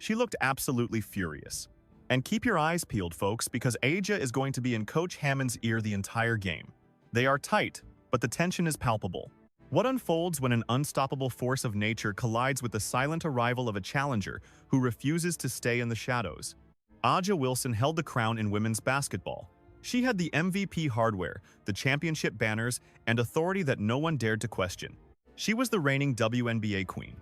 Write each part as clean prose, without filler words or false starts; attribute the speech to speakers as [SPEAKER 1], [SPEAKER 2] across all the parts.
[SPEAKER 1] She looked absolutely furious. And keep your eyes peeled, folks, because Aja is going to be in Coach Hammond's ear the entire game. They are tight, but the tension is palpable. What unfolds when an unstoppable force of nature collides with the silent arrival of a challenger who refuses to stay in the shadows? Aja Wilson held the crown in women's basketball. She had the MVP hardware, the championship banners, and authority that no one dared to question. She was the reigning WNBA queen.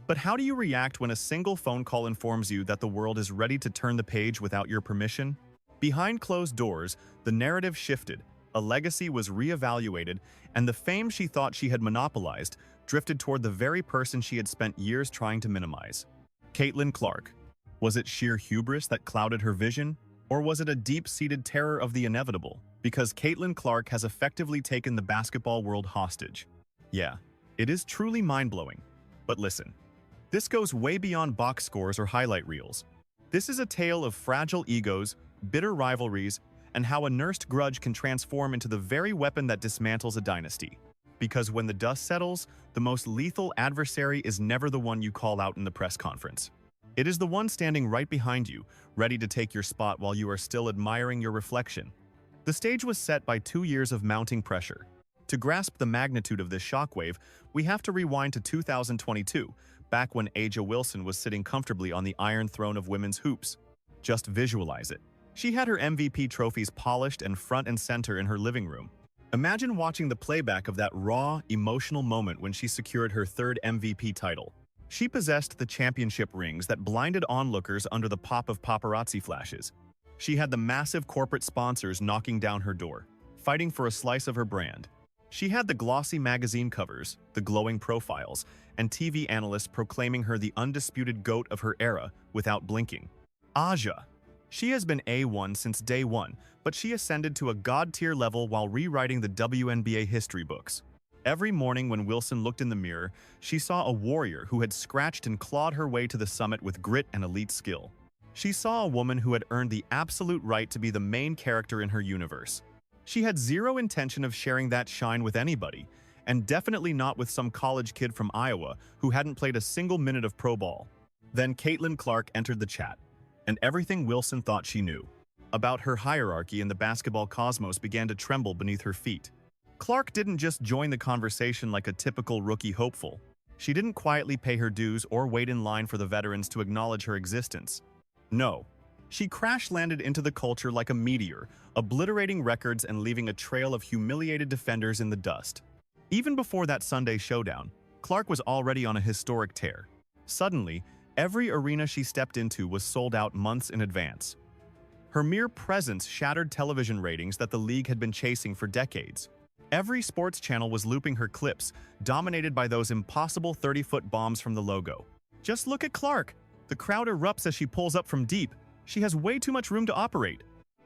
[SPEAKER 1] But how do you react when a single phone call informs you that the world is ready to turn the page without your permission? Behind closed doors, the narrative shifted, a legacy was reevaluated, and the fame she thought she had monopolized drifted toward the very person she had spent years trying to minimize. Caitlin Clark. Was it sheer hubris that clouded her vision? Or was it a deep-seated terror of the inevitable? Because Caitlin Clark has effectively taken the basketball world hostage. Yeah, it is truly mind-blowing. But listen. This goes way beyond box scores or highlight reels. This is a tale of fragile egos, bitter rivalries, and how a nursed grudge can transform into the very weapon that dismantles a dynasty. Because when the dust settles, the most lethal adversary is never the one you call out in the press conference. It is the one standing right behind you, ready to take your spot while you are still admiring your reflection. The stage was set by 2 years of mounting pressure. To grasp the magnitude of this shockwave, we have to rewind to 2022, back when Aja Wilson was sitting comfortably on the Iron Throne of women's hoops. Just visualize it. She had her MVP trophies polished and front and center in her living room. Imagine watching the playback of that raw, emotional moment when she secured her third MVP title. She possessed the championship rings that blinded onlookers under the pop of paparazzi flashes. She had the massive corporate sponsors knocking down her door, fighting for a slice of her brand. She had the glossy magazine covers, the glowing profiles, and TV analysts proclaiming her the undisputed GOAT of her era without blinking. Aja. She has been A1 since day one, but she ascended to a god-tier level while rewriting the WNBA history books. Every morning when Wilson looked in the mirror, she saw a warrior who had scratched and clawed her way to the summit with grit and elite skill. She saw a woman who had earned the absolute right to be the main character in her universe. She had zero intention of sharing that shine with anybody, and definitely not with some college kid from Iowa who hadn't played a single minute of pro ball. Then Caitlin Clark entered the chat, and everything Wilson thought she knew about her hierarchy in the basketball cosmos began to tremble beneath her feet. Clark didn't just join the conversation like a typical rookie hopeful. She didn't quietly pay her dues or wait in line for the veterans to acknowledge her existence. No. She crash-landed into the culture like a meteor, obliterating records and leaving a trail of humiliated defenders in the dust. Even before that Sunday showdown, Clark was already on a historic tear. Suddenly, every arena she stepped into was sold out months in advance. Her mere presence shattered television ratings that the league had been chasing for decades. Every sports channel was looping her clips, dominated by those impossible 30-foot bombs from the logo. Just look at Clark. The crowd erupts as she pulls up from deep. She has way too much room to operate.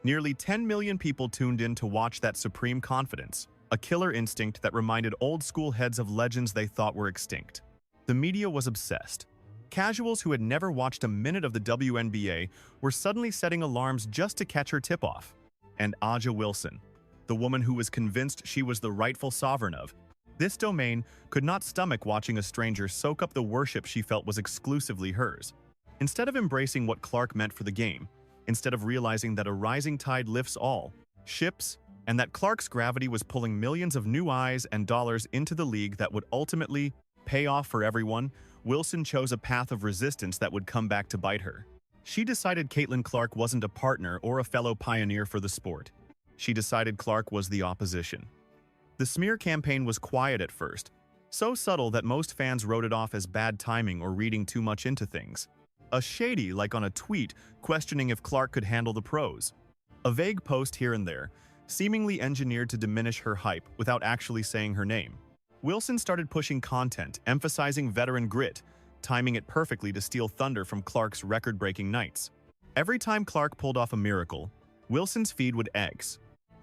[SPEAKER 1] Nearly 10 million people tuned in to watch that supreme confidence, a killer instinct that reminded old-school heads of legends they thought were extinct. The media was obsessed. Casuals who had never watched a minute of the WNBA were suddenly setting alarms just to catch her tip-off. And Aja Wilson, the woman who was convinced she was the rightful sovereign of this domain, could not stomach watching a stranger soak up the worship she felt was exclusively hers. Instead of embracing what Clark meant for the game, instead of realizing that a rising tide lifts all ships, and that Clark's gravity was pulling millions of new eyes and dollars into the league that would ultimately pay off for everyone, Wilson chose a path of resistance that would come back to bite her. She decided Caitlin Clark wasn't a partner or a fellow pioneer for the sport. She decided Clark was the opposition. The smear campaign was quiet at first, so subtle that most fans wrote it off as bad timing or reading too much into things. A shady like on a tweet questioning if Clark could handle the pros. A vague post here and there, seemingly engineered to diminish her hype without actually saying her name. Wilson started pushing content, emphasizing veteran grit, timing it perfectly to steal thunder from Clark's record-breaking nights. Every time Clark pulled off a miracle, Wilson's feed would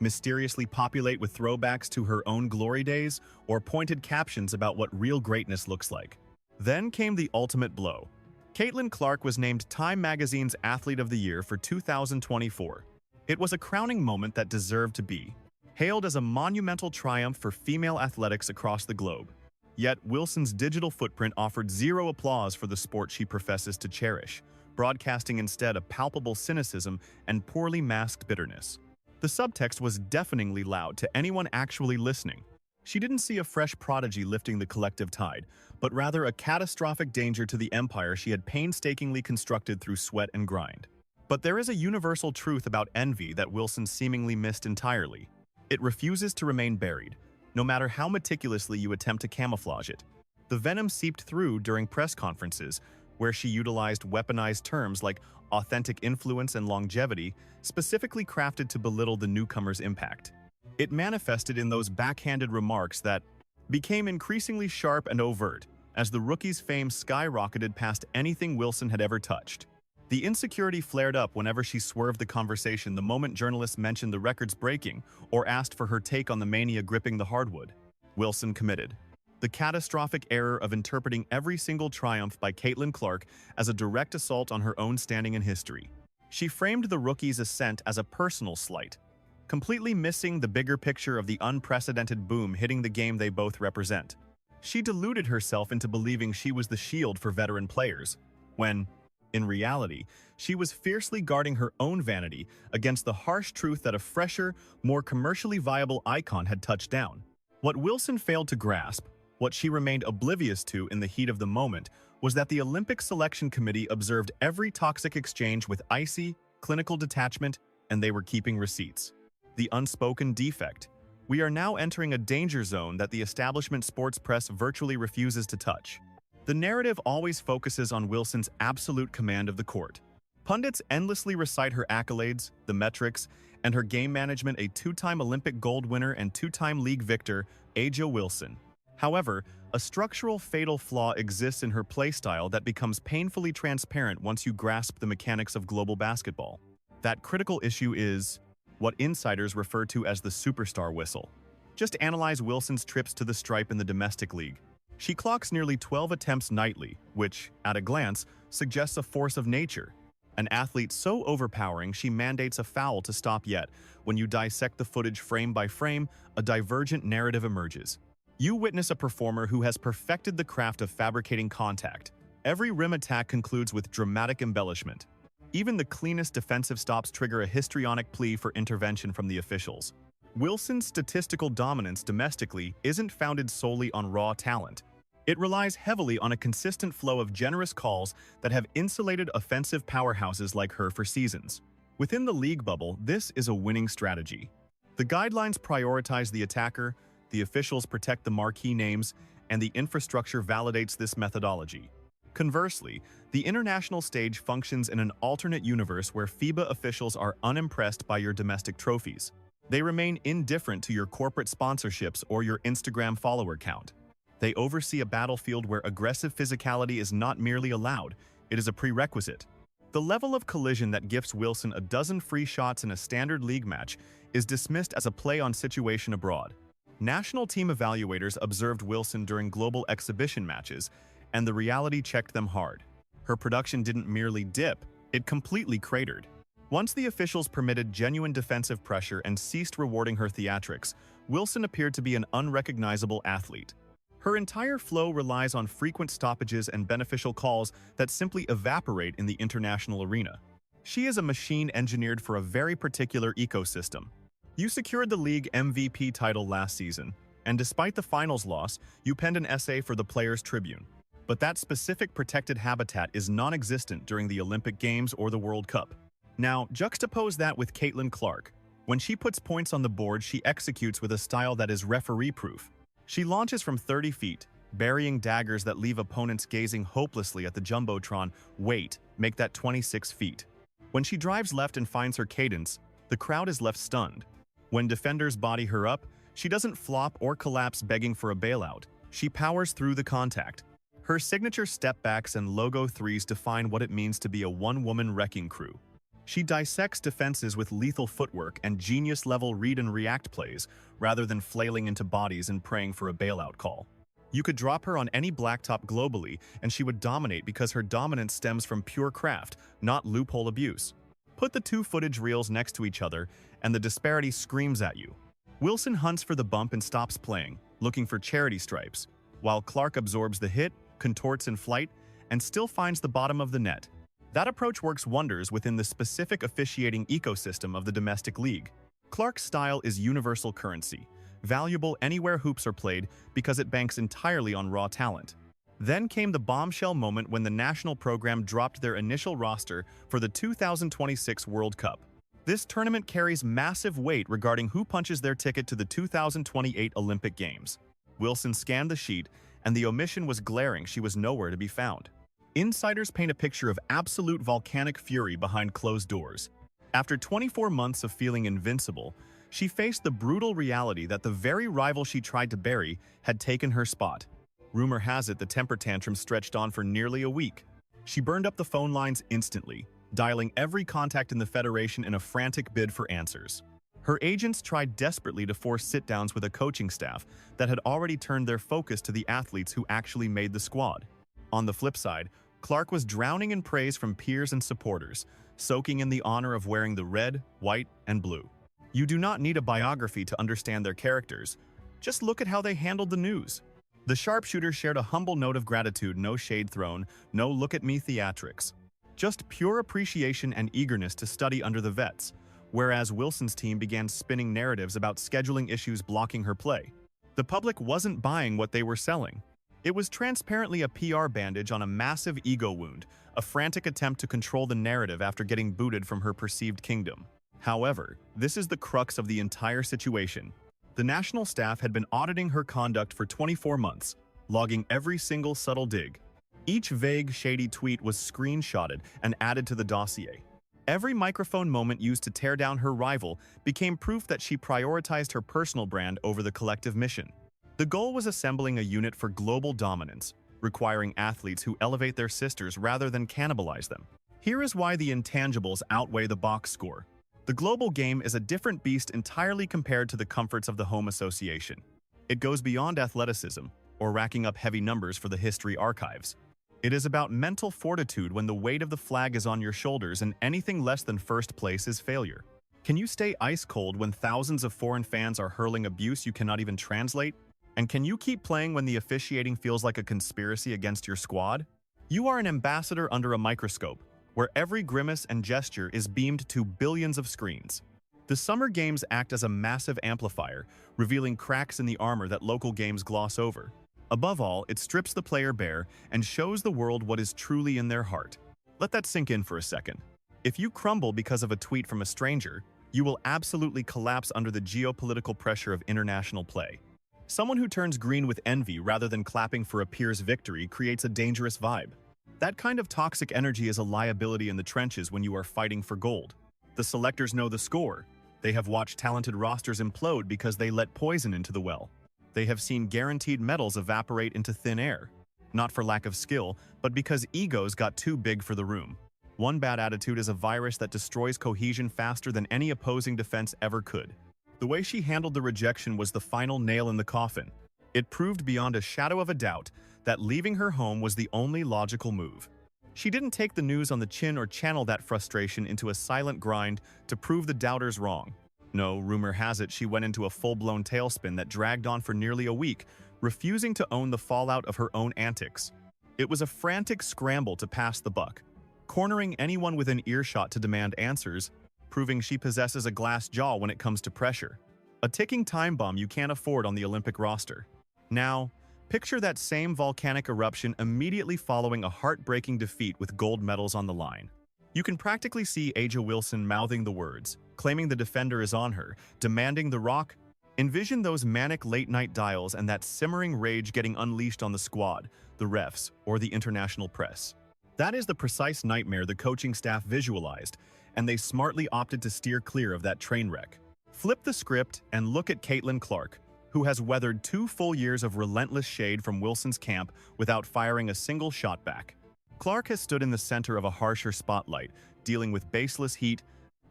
[SPEAKER 1] mysteriously populate with throwbacks to her own glory days or pointed captions about what real greatness looks like. Then came the ultimate blow. Caitlin Clark was named Time Magazine's Athlete of the Year for 2024. It was a crowning moment that deserved to be, hailed as a monumental triumph for female athletics across the globe. Yet, Wilson's digital footprint offered zero applause for the sport she professes to cherish, broadcasting instead a palpable cynicism and poorly masked bitterness. The subtext was deafeningly loud to anyone actually listening. She didn't see a fresh prodigy lifting the collective tide, but rather a catastrophic danger to the empire she had painstakingly constructed through sweat and grind. But there is a universal truth about envy that Wilson seemingly missed entirely. It refuses to remain buried, no matter how meticulously you attempt to camouflage it. The venom seeped through during press conferences, where she utilized weaponized terms like authentic influence and longevity, specifically crafted to belittle the newcomer's impact. It manifested in those backhanded remarks that became increasingly sharp and overt as the rookie's fame skyrocketed past anything Wilson had ever touched. The insecurity flared up whenever she swerved the conversation the moment journalists mentioned the records breaking or asked for her take on the mania gripping the hardwood. Wilson committed the catastrophic error of interpreting every single triumph by Caitlin Clark as a direct assault on her own standing in history. She framed the rookie's ascent as a personal slight, completely missing the bigger picture of the unprecedented boom hitting the game they both represent. She deluded herself into believing she was the shield for veteran players, when, in reality, she was fiercely guarding her own vanity against the harsh truth that a fresher, more commercially viable icon had touched down. What Wilson failed to grasp, what she remained oblivious to in the heat of the moment, was that the Olympic Selection Committee observed every toxic exchange with icy, clinical detachment, and they were keeping receipts. The unspoken defect. We are now entering a danger zone that the establishment sports press virtually refuses to touch. The narrative always focuses on Wilson's absolute command of the court. Pundits endlessly recite her accolades, the metrics, and her game management, a two-time Olympic gold winner and two-time league victor, A'ja Wilson. However, a structural fatal flaw exists in her playstyle that becomes painfully transparent once you grasp the mechanics of global basketball. That critical issue is what insiders refer to as the superstar whistle. Just analyze Wilson's trips to the stripe in the domestic league. She clocks nearly 12 attempts nightly, which, at a glance, suggests a force of nature. An athlete so overpowering she mandates a foul to stop, yet when you dissect the footage frame by frame, a divergent narrative emerges. You witness a performer who has perfected the craft of fabricating contact. Every rim attack concludes with dramatic embellishment. Even the cleanest defensive stops trigger a histrionic plea for intervention from the officials. Wilson's statistical dominance domestically isn't founded solely on raw talent. It relies heavily on a consistent flow of generous calls that have insulated offensive powerhouses like her for seasons. Within the league bubble, this is a winning strategy. The guidelines prioritize the attacker, the officials protect the marquee names, and the infrastructure validates this methodology. Conversely, the international stage functions in an alternate universe where FIBA officials are unimpressed by your domestic trophies. They remain indifferent to your corporate sponsorships or your Instagram follower count. They oversee a battlefield where aggressive physicality is not merely allowed, it is a prerequisite. The level of collision that gifts Wilson a dozen free shots in a standard league match is dismissed as a play on situation abroad. National team evaluators observed Wilson during global exhibition matches, and the reality checked them hard. Her production didn't merely dip, it completely cratered. Once the officials permitted genuine defensive pressure and ceased rewarding her theatrics, Wilson appeared to be an unrecognizable athlete. Her entire flow relies on frequent stoppages and beneficial calls that simply evaporate in the international arena. She is a machine engineered for a very particular ecosystem. You secured the league MVP title last season, and despite the finals loss, you penned an essay for the Players' Tribune. But that specific protected habitat is non-existent during the Olympic Games or the World Cup. Now, juxtapose that with Caitlin Clark. When she puts points on the board, she executes with a style that is referee-proof. She launches from 30 feet, burying daggers that leave opponents gazing hopelessly at the jumbotron. Wait, make that 26 feet. When she drives left and finds her cadence, the crowd is left stunned. When defenders body her up, she doesn't flop or collapse begging for a bailout. She powers through the contact. Her signature step-backs and logo threes define what it means to be a one-woman wrecking crew. She dissects defenses with lethal footwork and genius-level read-and-react plays, rather than flailing into bodies and praying for a bailout call. You could drop her on any blacktop globally, and she would dominate because her dominance stems from pure craft, not loophole abuse. Put the two footage reels next to each other, and the disparity screams at you. Wilson hunts for the bump and stops playing, looking for charity stripes. while Clark absorbs the hit, contorts in flight, and still finds the bottom of the net. That approach works wonders within the specific officiating ecosystem of the domestic league. Clark's style is universal currency, valuable anywhere hoops are played because it banks entirely on raw talent. Then came the bombshell moment when the national program dropped their initial roster for the 2026 World Cup. This tournament carries massive weight regarding who punches their ticket to the 2028 Olympic Games. Wilson scanned the sheet, and the omission was glaring. She was nowhere to be found. Insiders paint a picture of absolute volcanic fury behind closed doors. After 24 months of feeling invincible, she faced the brutal reality that the very rival she tried to bury had taken her spot. Rumor has it the temper tantrum stretched on for nearly a week. She burned up the phone lines instantly, dialing every contact in the Federation in a frantic bid for answers. Her agents tried desperately to force sit-downs with a coaching staff that had already turned their focus to the athletes who actually made the squad. On the flip side, Clark was drowning in praise from peers and supporters, soaking in the honor of wearing the red, white, and blue. You do not need a biography to understand their characters. Just look at how they handled the news. The sharpshooter shared a humble note of gratitude, no shade thrown, no look-at-me theatrics. Just pure appreciation and eagerness to study under the vets, whereas Wilson's team began spinning narratives about scheduling issues blocking her play. The public wasn't buying what they were selling. It was transparently a PR bandage on a massive ego wound, a frantic attempt to control the narrative after getting booted from her perceived kingdom. However, this is the crux of the entire situation. The national staff had been auditing her conduct for 24 months, logging every single subtle dig. Each vague, shady tweet was screenshotted and added to the dossier. Every microphone moment used to tear down her rival became proof that she prioritized her personal brand over the collective mission. The goal was assembling a unit for global dominance, requiring athletes who elevate their sisters rather than cannibalize them. Here is why the intangibles outweigh the box score. The global game is a different beast entirely compared to the comforts of the home association. It goes beyond athleticism, or racking up heavy numbers for the history archives. It is about mental fortitude when the weight of the flag is on your shoulders and anything less than first place is failure. Can you stay ice cold when thousands of foreign fans are hurling abuse you cannot even translate? And can you keep playing when the officiating feels like a conspiracy against your squad? You are an ambassador under a microscope, where every grimace and gesture is beamed to billions of screens. The Summer Games act as a massive amplifier, revealing cracks in the armor that local games gloss over. Above all, it strips the player bare and shows the world what is truly in their heart. Let that sink in for a second. If you crumble because of a tweet from a stranger, you will absolutely collapse under the geopolitical pressure of international play. Someone who turns green with envy rather than clapping for a peer's victory creates a dangerous vibe. That kind of toxic energy is a liability in the trenches when you are fighting for gold. The selectors know the score. They have watched talented rosters implode because they let poison into the well. They have seen guaranteed medals evaporate into thin air. Not for lack of skill, but because egos got too big for the room. One bad attitude is a virus that destroys cohesion faster than any opposing defense ever could. The way she handled the rejection was the final nail in the coffin. It proved beyond a shadow of a doubt that leaving her home was the only logical move. She didn't take the news on the chin or channel that frustration into a silent grind to prove the doubters wrong. No, rumor has it she went into a full-blown tailspin that dragged on for nearly a week, refusing to own the fallout of her own antics. It was a frantic scramble to pass the buck, cornering anyone within earshot to demand answers, proving she possesses a glass jaw when it comes to pressure. A ticking time bomb you can't afford on the Olympic roster. Now, picture that same volcanic eruption immediately following a heartbreaking defeat with gold medals on the line. You can practically see A'ja Wilson mouthing the words, claiming the defender is on her, demanding the rock. Envision those manic late-night dials and that simmering rage getting unleashed on the squad, the refs, or the international press. That is the precise nightmare the coaching staff visualized, and they smartly opted to steer clear of that train wreck. Flip the script and look at Caitlin Clark, who has weathered 2 full years of relentless shade from Wilson's camp without firing a single shot back. Clark has stood in the center of a harsher spotlight, dealing with baseless heat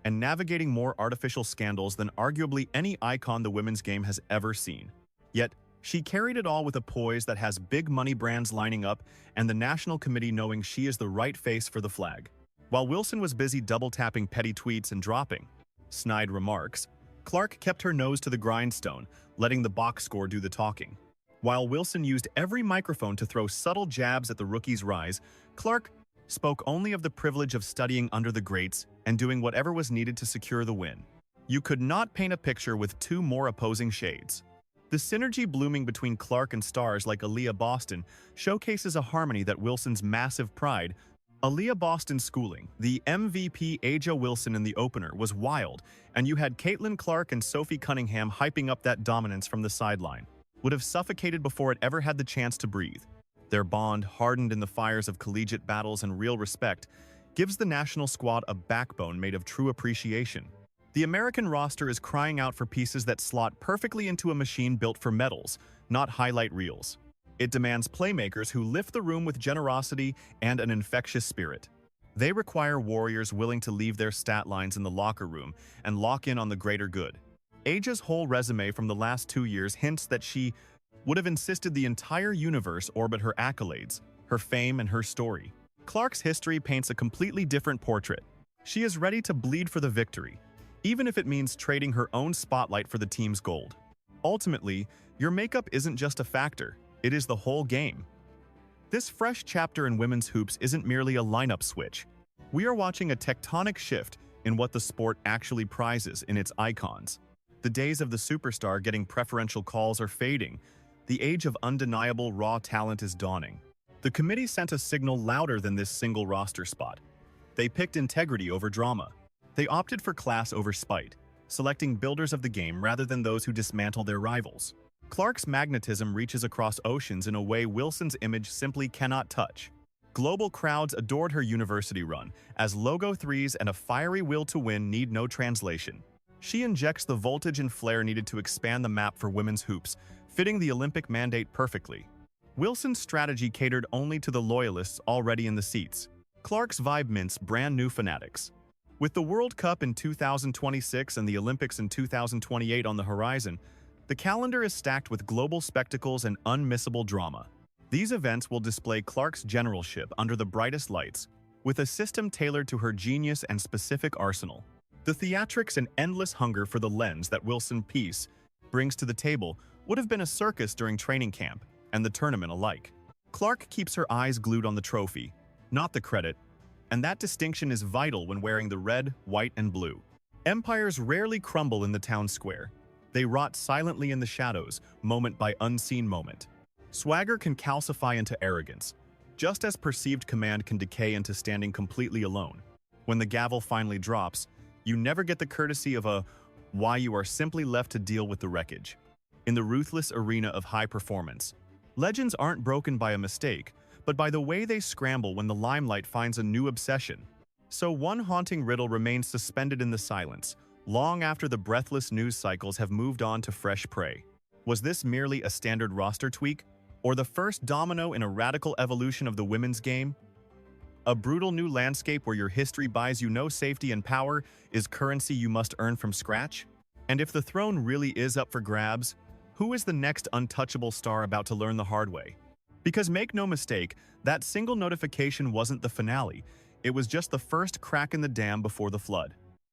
[SPEAKER 1] and navigating more artificial scandals than arguably any icon the women's game has ever seen. Yet, she carried it all with a poise that has big money brands lining up and the national committee knowing she is the right face for the flag. While Wilson was busy double-tapping petty tweets and dropping snide remarks, Clark kept her nose to the grindstone, letting the box score do the talking. While Wilson used every microphone to throw subtle jabs at the rookie's rise, Clark spoke only of the privilege of studying under the greats and doing whatever was needed to secure the win. You could not paint a picture with two more opposing shades. The synergy blooming between Clark and stars like Aaliyah Boston showcases a harmony that Wilson's massive pride. Aaliyah Boston's schooling, the MVP Aja Wilson in the opener, was wild, and you had Caitlin Clark and Sophie Cunningham hyping up that dominance from the sideline. Would have suffocated before it ever had the chance to breathe. Their bond, hardened in the fires of collegiate battles and real respect, gives the national squad a backbone made of true appreciation. The American roster is crying out for pieces that slot perfectly into a machine built for medals, not highlight reels. It demands playmakers who lift the room with generosity and an infectious spirit. They require warriors willing to leave their stat lines in the locker room and lock in on the greater good. Aja's whole resume from the last 2 years hints that she would have insisted the entire universe orbit her accolades, her fame, and her story. Clark's history paints a completely different portrait. She is ready to bleed for the victory, even if it means trading her own spotlight for the team's gold. Ultimately, your makeup isn't just a factor, it is the whole game. This fresh chapter in women's hoops isn't merely a lineup switch. We are watching a tectonic shift in what the sport actually prizes in its icons. The days of the superstar getting preferential calls are fading. The age of undeniable raw talent is dawning. The committee sent a signal louder than this single roster spot. They picked integrity over drama. They opted for class over spite, selecting builders of the game rather than those who dismantle their rivals. Clark's magnetism reaches across oceans in a way Wilson's image simply cannot touch. Global crowds adored her university run, as logo threes and a fiery will to win need no translation. She injects the voltage and flair needed to expand the map for women's hoops, fitting the Olympic mandate perfectly. Wilson's strategy catered only to the loyalists already in the seats. Clark's vibe mints brand new fanatics. With the World Cup in 2026 and the Olympics in 2028 on the horizon, the calendar is stacked with global spectacles and unmissable drama. These events will display Clark's generalship under the brightest lights, with a system tailored to her genius and specific arsenal. The theatrics and endless hunger for the lens that Wilson Peace brings to the table would have been a circus during training camp and the tournament alike. Clark keeps her eyes glued on the trophy, not the credit, and that distinction is vital when wearing the red, white, and blue. Empires rarely crumble in the town square. They rot silently in the shadows, moment by unseen moment. Swagger can calcify into arrogance, just as perceived command can decay into standing completely alone. When the gavel finally drops, you never get the courtesy of a why, you are simply left to deal with the wreckage. In the ruthless arena of high performance, legends aren't broken by a mistake, but by the way they scramble when the limelight finds a new obsession. So one haunting riddle remains suspended in the silence, long after the breathless news cycles have moved on to fresh prey. Was this merely a standard roster tweak, or the first domino in a radical evolution of the women's game? A brutal new landscape where your history buys you no safety and power is currency you must earn from scratch? And if the throne really is up for grabs, who is the next untouchable star about to learn the hard way? Because make no mistake, that single notification wasn't the finale, it was just the first crack in the dam before the flood.